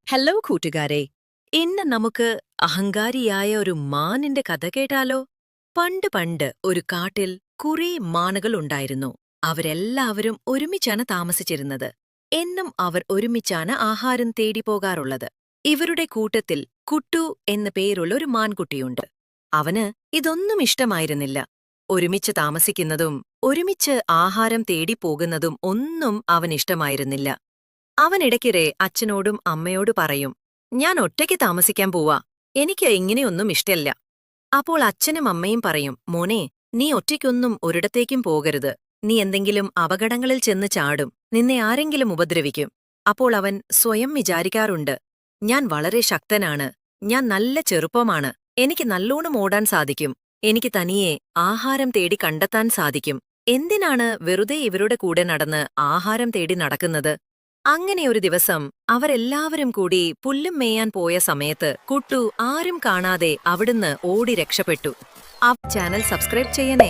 Hello കൂട്ടുകാരെ, ഇന്ന് നമുക്ക് അഹങ്കാരിയായ ഒരു മാനിന്റെ കഥ കേട്ടാലോ? പണ്ട് ഒരു കാട്ടിൽ കുറേ മാനുകൾ ഉണ്ടായിരുന്നു. അവരെല്ലാവരും ഒരുമിച്ചാണ് താമസിച്ചിരുന്നത്. എന്നും അവർ ഒരുമിച്ചാണ് ആഹാരം തേടി പോകാറുള്ളത്. ഇവരുടെ കൂട്ടത്തിൽ കുട്ടു എന്ന പേരുള്ള ഒരു മാൻകുട്ടിയുണ്ട്. അവന് ഇതൊന്നും ഇഷ്ടമായിരുന്നില്ല. ഒരുമിച്ച് താമസിക്കുന്നതും ഒരുമിച്ച് ആഹാരം തേടി പോകുന്നതും ഒന്നും അവനിഷ്ടമായിരുന്നില്ല. അവനിടയ്ക്കിടെ അച്ഛനോടും അമ്മയോട് പറയും, ഞാൻ ഒറ്റയ്ക്ക് താമസിക്കാൻ പോവാ, എനിക്ക് ഇങ്ങനെയൊന്നും ഇഷ്ടല്ല. അപ്പോൾ അച്ഛനും അമ്മയും പറയും, മോനെ, നീ ഒറ്റയ്ക്കൊന്നും ഒരിടത്തേക്കും പോകരുത്. നീ എന്തെങ്കിലും അപകടങ്ങളിൽ ചെന്ന് ചാടും, നിന്നെ ആരെങ്കിലും ഉപദ്രവിക്കും. അപ്പോൾ അവൻ സ്വയം വിചാരിക്കാറുണ്ട്, ഞാൻ വളരെ ശക്തനാണ്, ഞാൻ നല്ല ചെറുപ്പമാണ്, എനിക്ക് നല്ലോണം ഓടാൻ സാധിക്കും, എനിക്ക് തനിയെ ആഹാരം തേടി കണ്ടെത്താൻ സാധിക്കും. എന്തിനാണ് വെറുതെ ഇവരുടെ കൂടെ നടന്ന് ആഹാരം തേടി നടക്കുന്നത്? അങ്ങനെ ഒരു ദിവസം അവരെല്ലാവരും കൂടി പുല്ലും മേയാൻ പോയ സമയത്ത് കുട്ടു ആരും കാണാതെ അവിടുന്ന് ഓടി രക്ഷപ്പെട്ടു. ആ ചാനൽ സബ്സ്ക്രൈബ് ചെയ്യണേ.